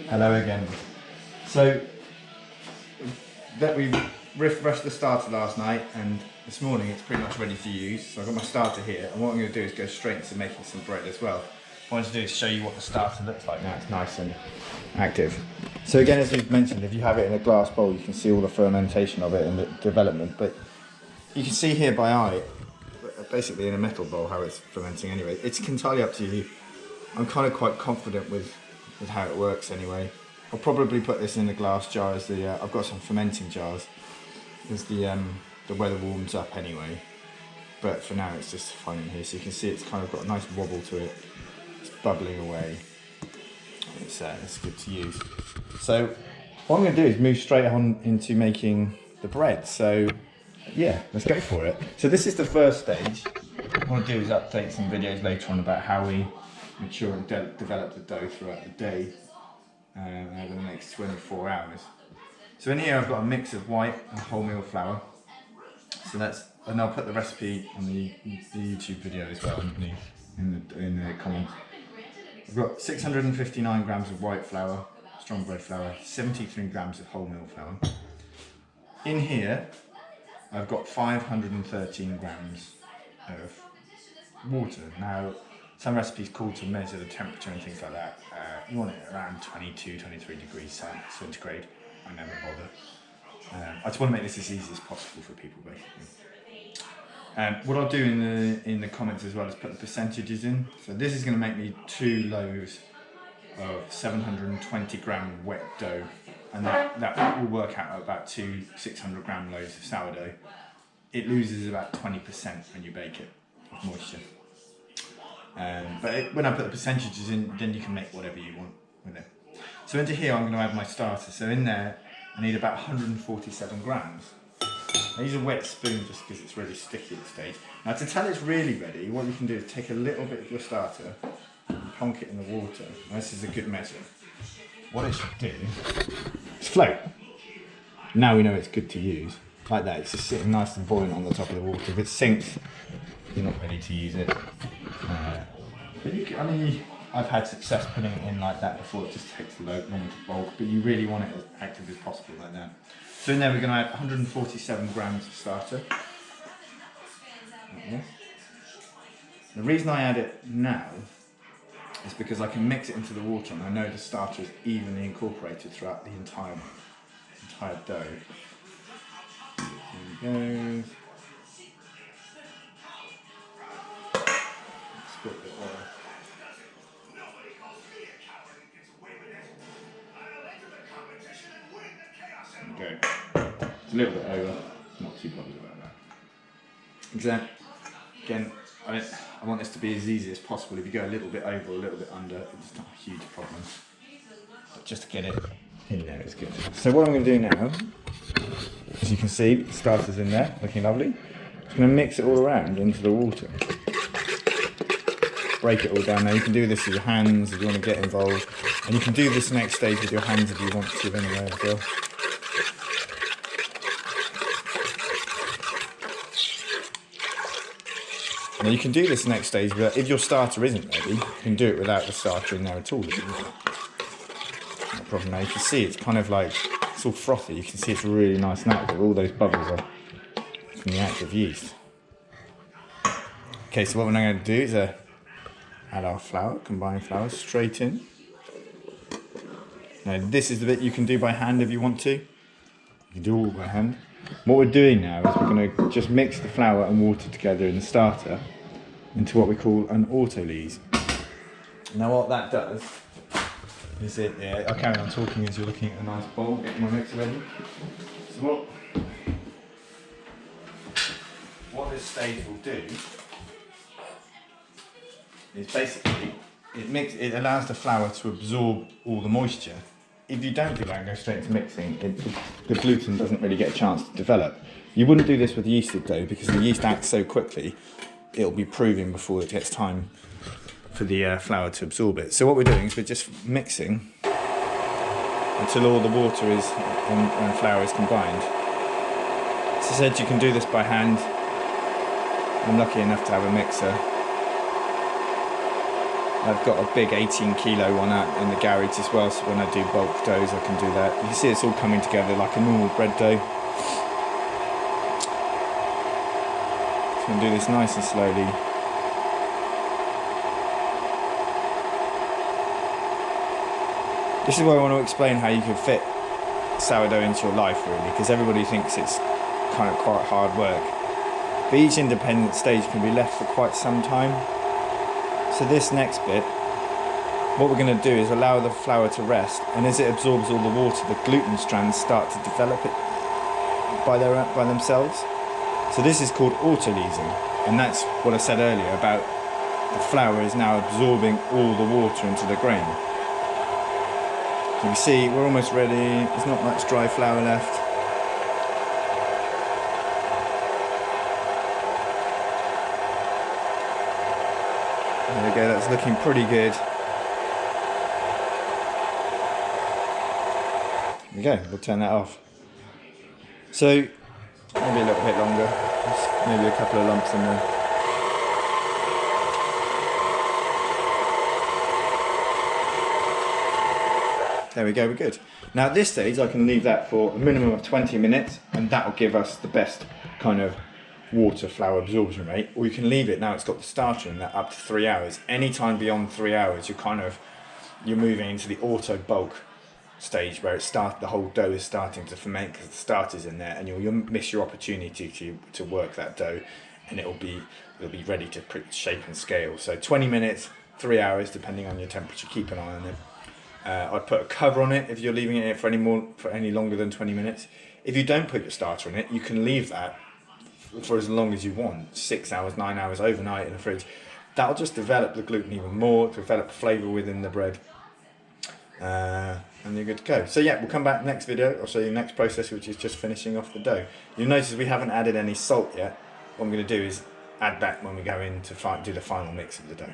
Hello again. So that we refreshed the starter last night, and this morning it's pretty much ready to use. So I've got my starter here, and what I'm going to do is go straight into making some bread as well. What I wanted to do is show you what the starter looks like now it's nice and active. So again, as we've mentioned, if you have it in a glass bowl, you can see all the fermentation of it and the development. But you can see here by eye, basically in a metal bowl, how it's fermenting anyway. It's entirely up to you. I'm kind of quite confident with how it works anyway. I'll probably put this in the glass jar as the, I've got some fermenting jars as the weather warms up anyway. But for now it's just fine in here. So you can see it's kind of got a nice wobble to it. It's bubbling away. It's good to use. So what I'm going to do is move straight on into making the bread. So yeah, let's go for it. So this is the first stage. What I want to do is update some videos later on about how we mature and develop the dough throughout the day over the next 24 hours. So in here I've got a mix of white and wholemeal flour. So and I'll put the recipe on the YouTube video as well in the comments. I've got 659 grams of white flour, strong bread flour, 73 grams of wholemeal flour. In here I've got 513 grams of water. Now, some recipes call to measure the temperature and things like that. You want it around 22, 23 degrees centigrade. I never bother. I just want to make this as easy as possible for people, basically. What I'll do in the comments as well is put the percentages in. So this is going to make me 2 loaves of 720 gram wet dough, and that will work out at about 2 600 gram loaves of sourdough. It loses about 20% when you bake it of moisture. But when I put the percentages in, then you can make whatever you want with it. So into here I'm going to add my starter. So in there I need about 147 grams. I use a wet spoon just because it's really sticky at this stage. Now to tell it's really ready, what you can do is take a little bit of your starter and plonk it in the water. Now, this is a good measure. What it should do is float. Now we know it's good to use. Like that, it's just sitting nice and buoyant on the top of the water. If it sinks, you're not ready to use it. But I've had success putting it in like that before. It just takes a longer to bulk, but you really want it as active as possible like that. So in there we're going to add 147 grams of starter. The reason I add it now is because I can mix it into the water and I know the starter is evenly incorporated throughout the entire dough. There we go. Split the oil. There we go. It's a little bit over, not too bothered about that. Again, I want this to be as easy as possible. If you go a little bit over or a little bit under, it's not a huge problem. But just to get it in there is good. So what I'm going to do now, as you can see, the starter's in there, looking lovely. I'm just going to mix it all around into the water. Break it all down. Now you can do this with your hands if you want to get involved, and you can do this next stage with your hands if you want to anyway as well. Now you can do this next stage, but if your starter isn't ready, you can do it without the starter in there at all. No problem. Now you can see it's kind of like, it's all frothy. You can see it's really nice and active. All those bubbles are from the active yeast. Okay, so what we're now going to do is add our flour, combined flour, straight in. Now this is the bit you can do by hand if you want to. You can do all by hand. What we're doing now is we're going to just mix the flour and water together in the starter into what we call an autolyse. Now what that does is I'll carry on talking as you're looking at a nice bowl, getting my mix ready. So what this stage will do is basically it allows the flour to absorb all the moisture. If you don't do that and go straight to mixing, the gluten doesn't really get a chance to develop. You wouldn't do this with yeasted dough because the yeast acts so quickly, it'll be proving before it gets time for the flour to absorb it. So what we're doing is we're just mixing until all the water and flour is combined. As I said, you can do this by hand. I'm lucky enough to have a mixer. I've got a big 18 kilo one out in the garage as well, so when I do bulk doughs I can do that. You can see it's all coming together like a normal bread dough. So I'm going to do this nice and slowly. This is where I want to explain how you can fit sourdough into your life, really, because everybody thinks it's kind of quite hard work. But each independent stage can be left for quite some time. So this next bit, what we're going to do is allow the flour to rest, and as it absorbs all the water, the gluten strands start to develop it by themselves. So this is called autolysing, and that's what I said earlier about the flour is now absorbing all the water into the grain. You can see we're almost ready, there's not much dry flour left. There we go, that's looking pretty good. There we go, we'll turn that off. So, maybe a little bit longer, just maybe a couple of lumps in there. There we go, we're good. Now at this stage I can leave that for a minimum of 20 minutes and that will give us the best kind of water flour absorption rate. Or you can leave it, now it's got the starter in there, up to 3 hours. Anytime beyond 3 hours you're moving into the auto bulk stage where the whole dough is starting to ferment because the starter's in there, and you'll miss your opportunity to work that dough, and it'll be ready to shape and scale. So 20 minutes, 3 hours depending on your temperature, keep an eye on it. I'd put a cover on it if you're leaving it for any longer than 20 minutes. If you don't put your starter in it, you can leave that for as long as you want, 6 hours, 9 hours, overnight in the fridge. That'll just develop the gluten even more, develop flavour within the bread, and you're good to go. So yeah, we'll come back next video, I'll show you the next process, which is just finishing off the dough. You'll notice we haven't added any salt yet. What I'm going to do is add that when we go in to do the final mix of the dough.